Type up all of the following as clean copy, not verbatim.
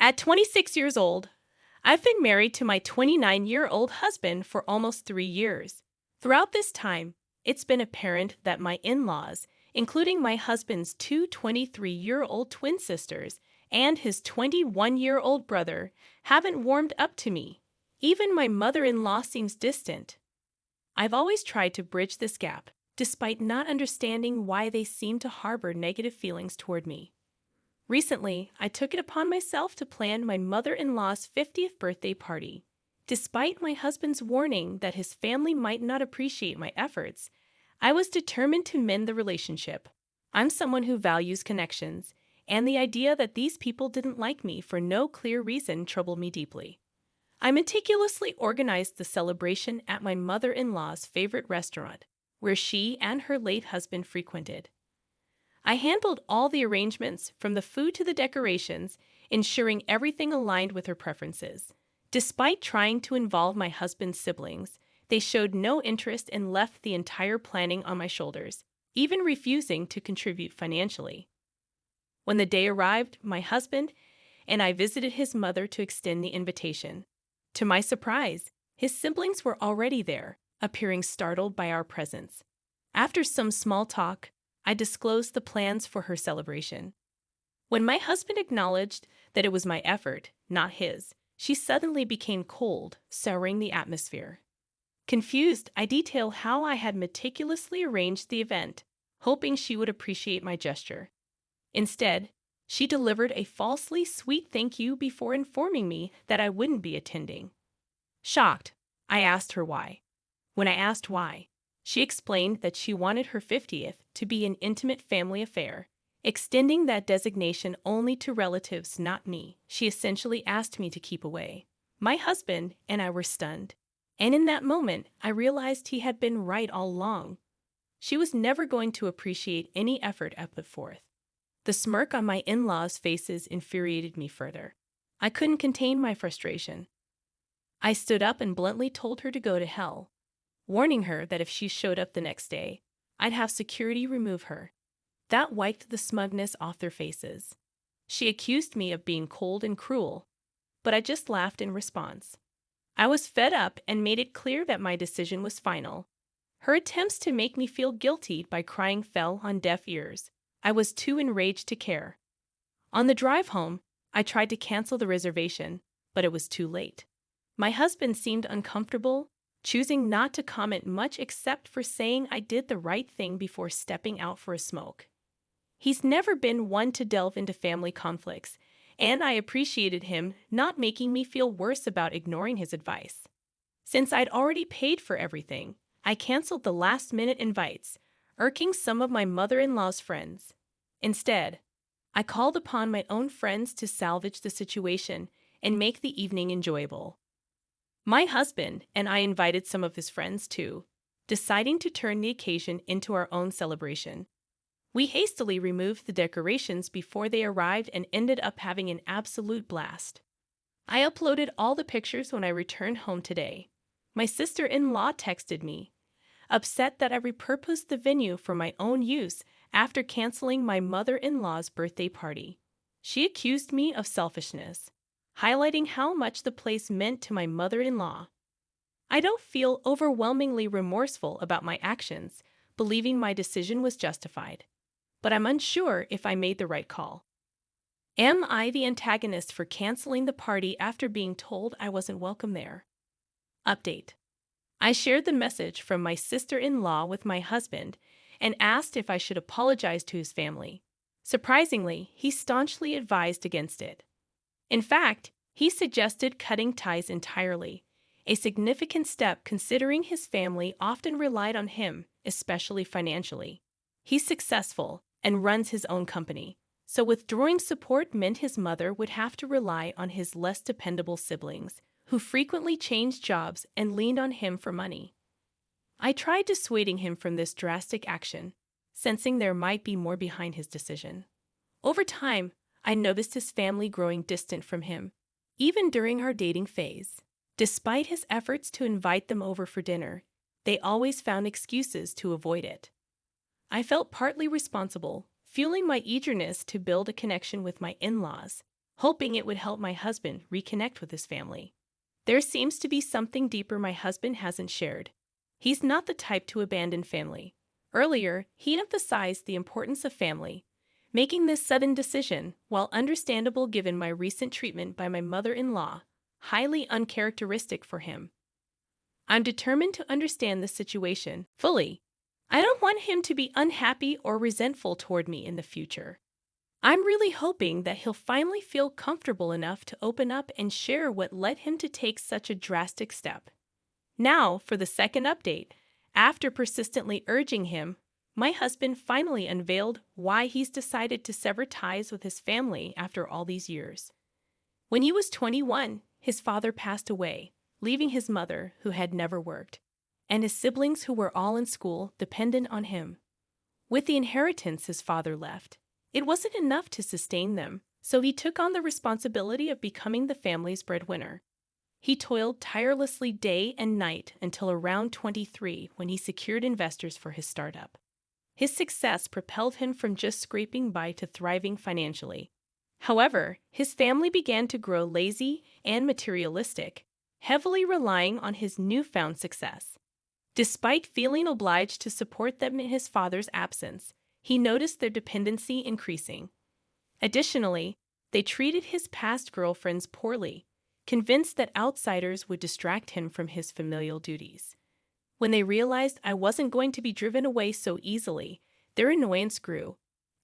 At 26 years old, I've been married to my 29-year-old husband for almost 3 years. Throughout this time, it's been apparent that my in-laws, including my husband's two 23-year-old twin sisters and his 21-year-old brother, haven't warmed up to me. Even my mother-in-law seems distant. I've always tried to bridge this gap, despite not understanding why they seem to harbor negative feelings toward me. Recently, I took it upon myself to plan my mother-in-law's 50th birthday party. Despite my husband's warning that his family might not appreciate my efforts, I was determined to mend the relationship. I'm someone who values connections, and the idea that these people didn't like me for no clear reason troubled me deeply. I meticulously organized the celebration at my mother-in-law's favorite restaurant, where she and her late husband frequented. I handled all the arrangements, from the food to the decorations, ensuring everything aligned with her preferences. Despite trying to involve my husband's siblings, they showed no interest and left the entire planning on my shoulders, even refusing to contribute financially. When the day arrived, my husband and I visited his mother to extend the invitation. To my surprise, his siblings were already there, appearing startled by our presence. After some small talk, I disclosed the plans for her celebration. When my husband acknowledged that it was my effort, not his, she suddenly became cold, souring the atmosphere. Confused, I detailed how I had meticulously arranged the event, hoping she would appreciate my gesture. Instead, she delivered a falsely sweet thank you before informing me that I wouldn't be attending. Shocked, I asked her why. When I asked why, she explained that she wanted her 50th to be an intimate family affair, extending that designation only to relatives, not me. She essentially asked me to keep away. My husband and I were stunned, and in that moment, I realized he had been right all along. She was never going to appreciate any effort I put forth. The smirk on my in-laws' faces infuriated me further. I couldn't contain my frustration. I stood up and bluntly told her to go to hell, warning her that if she showed up the next day, I'd have security remove her. That wiped the smugness off their faces. She accused me of being cold and cruel, but I just laughed in response. I was fed up and made it clear that my decision was final. Her attempts to make me feel guilty by crying fell on deaf ears. I was too enraged to care. On the drive home, I tried to cancel the reservation, but it was too late. My husband seemed uncomfortable, choosing not to comment much except for saying I did the right thing before stepping out for a smoke. He's never been one to delve into family conflicts, and I appreciated him not making me feel worse about ignoring his advice. Since I'd already paid for everything, I canceled the last-minute invites, irking some of my mother-in-law's friends. Instead, I called upon my own friends to salvage the situation and make the evening enjoyable. My husband and I invited some of his friends too, deciding to turn the occasion into our own celebration. We hastily removed the decorations before they arrived and ended up having an absolute blast. I uploaded all the pictures when I returned home today. My sister-in-law texted me, upset that I repurposed the venue for my own use after canceling my mother-in-law's birthday party. She accused me of selfishness, highlighting how much the place meant to my mother-in-law. I don't feel overwhelmingly remorseful about my actions, believing my decision was justified, but I'm unsure if I made the right call. Am I the antagonist for canceling the party after being told I wasn't welcome there? Update. I shared the message from my sister-in-law with my husband and asked if I should apologize to his family. Surprisingly, he staunchly advised against it. In fact, he suggested cutting ties entirely, a significant step considering his family often relied on him, especially financially. He's successful and runs his own company, so withdrawing support meant his mother would have to rely on his less dependable siblings, who frequently changed jobs and leaned on him for money. I tried dissuading him from this drastic action, sensing there might be more behind his decision. Over time, I noticed his family growing distant from him, even during our dating phase. Despite his efforts to invite them over for dinner, they always found excuses to avoid it. I felt partly responsible, fueling my eagerness to build a connection with my in-laws, hoping it would help my husband reconnect with his family. There seems to be something deeper my husband hasn't shared. He's not the type to abandon family. Earlier, he emphasized the importance of family, making this sudden decision, while understandable given my recent treatment by my mother-in-law, highly uncharacteristic for him. I'm determined to understand the situation fully. I don't want him to be unhappy or resentful toward me in the future. I'm really hoping that he'll finally feel comfortable enough to open up and share what led him to take such a drastic step. Now, for the second update. After persistently urging him, my husband finally unveiled why he's decided to sever ties with his family after all these years. When he was 21, his father passed away, leaving his mother, who had never worked, and his siblings, who were all in school, dependent on him. With the inheritance his father left, it wasn't enough to sustain them, so he took on the responsibility of becoming the family's breadwinner. He toiled tirelessly day and night until around 23 when he secured investors for his startup. His success propelled him from just scraping by to thriving financially. However, his family began to grow lazy and materialistic, heavily relying on his newfound success. Despite feeling obliged to support them in his father's absence, he noticed their dependency increasing. Additionally, they treated his past girlfriends poorly, convinced that outsiders would distract him from his familial duties. When they realized I wasn't going to be driven away so easily, their annoyance grew,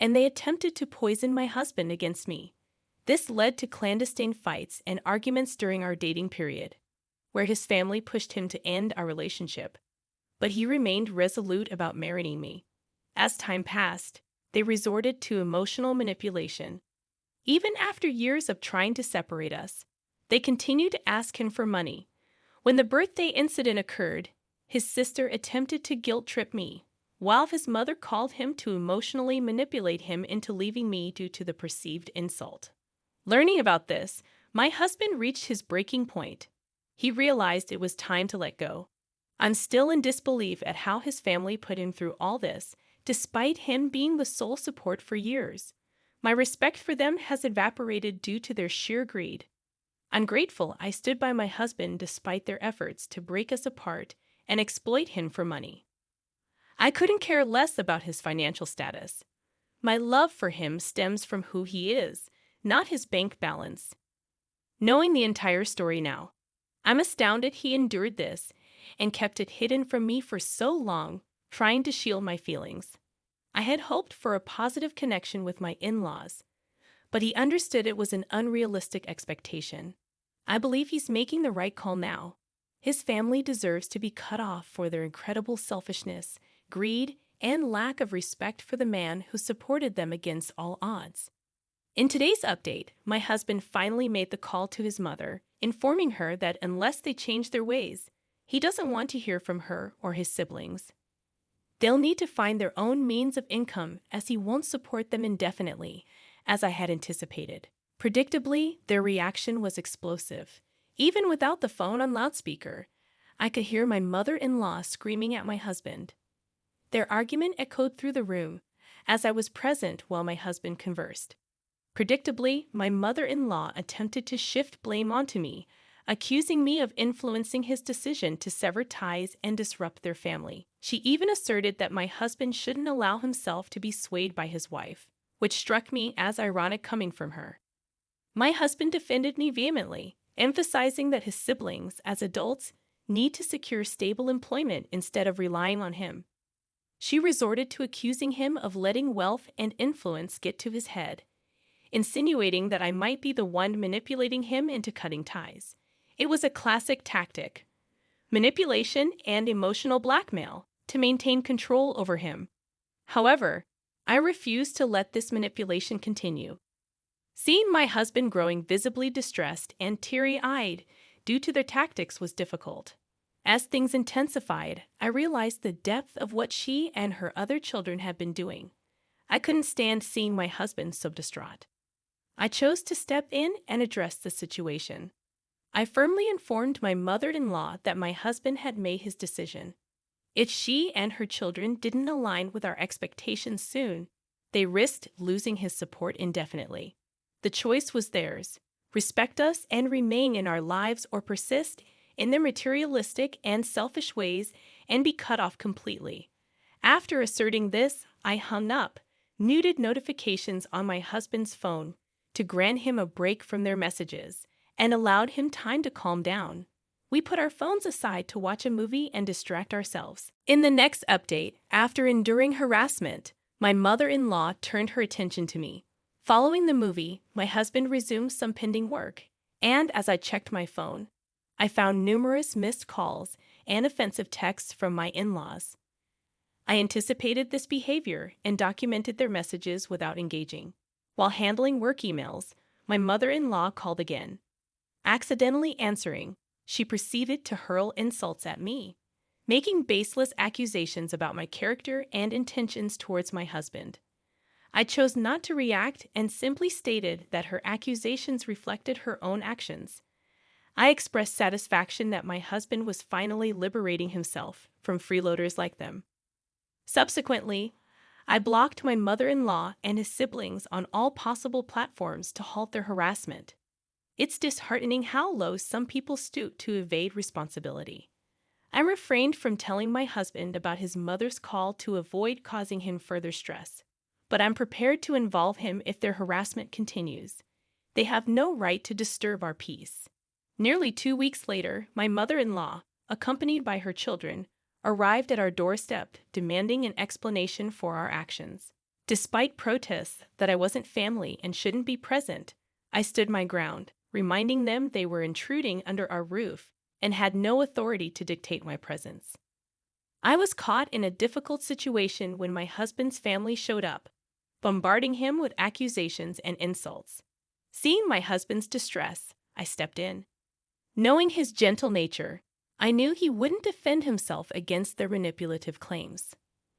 and they attempted to poison my husband against me. This led to clandestine fights and arguments during our dating period, where his family pushed him to end our relationship. But he remained resolute about marrying me. As time passed, they resorted to emotional manipulation. Even after years of trying to separate us, they continued to ask him for money. When the birthday incident occurred, his sister attempted to guilt-trip me, while his mother called him to emotionally manipulate him into leaving me due to the perceived insult. Learning about this, my husband reached his breaking point. He realized it was time to let go. I'm still in disbelief at how his family put him through all this, despite him being the sole support for years. My respect for them has evaporated due to their sheer greed. I'm grateful I stood by my husband despite their efforts to break us apart and exploit him for money. I couldn't care less about his financial status. My love for him stems from who he is, not his bank balance. Knowing the entire story now, I'm astounded he endured this and kept it hidden from me for so long, trying to shield my feelings. I had hoped for a positive connection with my in-laws, but he understood it was an unrealistic expectation. I believe he's making the right call now. His family deserves to be cut off for their incredible selfishness, greed, and lack of respect for the man who supported them against all odds. In today's update, my husband finally made the call to his mother, informing her that unless they change their ways, he doesn't want to hear from her or his siblings. They'll need to find their own means of income as he won't support them indefinitely, as I had anticipated. Predictably, their reaction was explosive. Even without the phone on loudspeaker, I could hear my mother-in-law screaming at my husband. Their argument echoed through the room, as I was present while my husband conversed. Predictably, my mother-in-law attempted to shift blame onto me, accusing me of influencing his decision to sever ties and disrupt their family. She even asserted that my husband shouldn't allow himself to be swayed by his wife, which struck me as ironic coming from her. My husband defended me vehemently, emphasizing that his siblings, as adults, need to secure stable employment instead of relying on him. She resorted to accusing him of letting wealth and influence get to his head, insinuating that I might be the one manipulating him into cutting ties. It was a classic tactic: manipulation and emotional blackmail to maintain control over him. However, I refused to let this manipulation continue. Seeing my husband growing visibly distressed and teary-eyed due to their tactics was difficult. As things intensified, I realized the depth of what she and her other children had been doing. I couldn't stand seeing my husband so distraught. I chose to step in and address the situation. I firmly informed my mother-in-law that my husband had made his decision. If she and her children didn't align with our expectations soon, they risked losing his support indefinitely. The choice was theirs: respect us and remain in our lives, or persist in their materialistic and selfish ways and be cut off completely. After asserting this, I hung up, muted notifications on my husband's phone to grant him a break from their messages, and allowed him time to calm down. We put our phones aside to watch a movie and distract ourselves. In the next update, after enduring harassment, my mother-in-law turned her attention to me. Following the movie, my husband resumed some pending work, and as I checked my phone, I found numerous missed calls and offensive texts from my in-laws. I anticipated this behavior and documented their messages without engaging. While handling work emails, my mother-in-law called again. Accidentally answering, she proceeded to hurl insults at me, making baseless accusations about my character and intentions towards my husband. I chose not to react and simply stated that her accusations reflected her own actions. I expressed satisfaction that my husband was finally liberating himself from freeloaders like them. Subsequently, I blocked my mother-in-law and his siblings on all possible platforms to halt their harassment. It's disheartening how low some people stoop to evade responsibility. I refrained from telling my husband about his mother's call to avoid causing him further stress, but I'm prepared to involve him if their harassment continues. They have no right to disturb our peace. Nearly 2 weeks later, my mother-in-law, accompanied by her children, arrived at our doorstep demanding an explanation for our actions. Despite protests that I wasn't family and shouldn't be present, I stood my ground, reminding them they were intruding under our roof and had no authority to dictate my presence. I was caught in a difficult situation when my husband's family showed up, bombarding him with accusations and insults. Seeing my husband's distress, I stepped in. Knowing his gentle nature, I knew he wouldn't defend himself against their manipulative claims.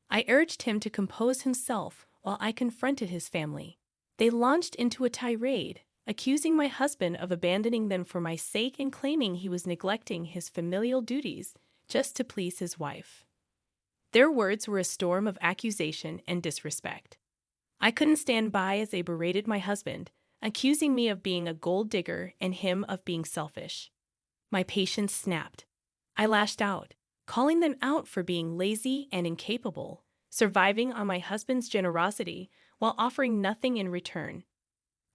I urged him to compose himself while I confronted his family. They launched into a tirade, accusing my husband of abandoning them for my sake and claiming he was neglecting his familial duties just to please his wife. Their words were a storm of accusation and disrespect. I couldn't stand by as they berated my husband, accusing me of being a gold digger and him of being selfish. My patience snapped. I lashed out, calling them out for being lazy and incapable, surviving on my husband's generosity while offering nothing in return.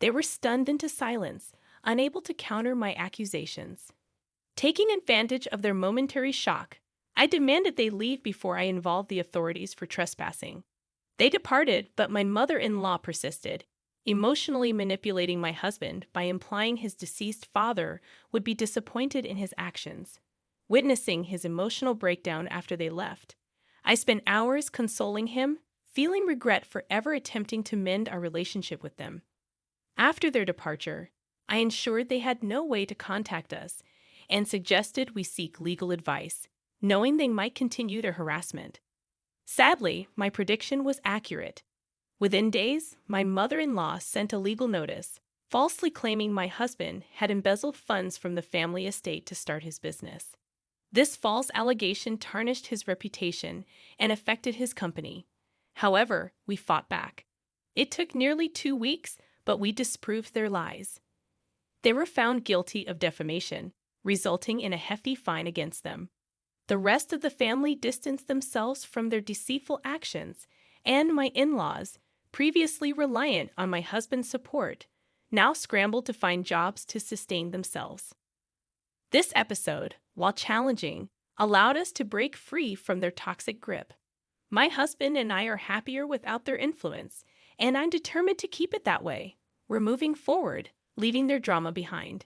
They were stunned into silence, unable to counter my accusations. Taking advantage of their momentary shock, I demanded they leave before I involved the authorities for trespassing. They departed, but my mother-in-law persisted, emotionally manipulating my husband by implying his deceased father would be disappointed in his actions. Witnessing his emotional breakdown after they left, I spent hours consoling him, feeling regret for ever attempting to mend our relationship with them. After their departure, I ensured they had no way to contact us and suggested we seek legal advice, knowing they might continue their harassment. Sadly, my prediction was accurate. Within days, my mother-in-law sent a legal notice, falsely claiming my husband had embezzled funds from the family estate to start his business. This false allegation tarnished his reputation and affected his company. However, we fought back. It took nearly 2 weeks, but we disproved their lies. They were found guilty of defamation, resulting in a hefty fine against them. The rest of the family distanced themselves from their deceitful actions, and my in-laws, previously reliant on my husband's support, now scrambled to find jobs to sustain themselves. This episode, while challenging, allowed us to break free from their toxic grip. My husband and I are happier without their influence, and I'm determined to keep it that way. We're moving forward, leaving their drama behind.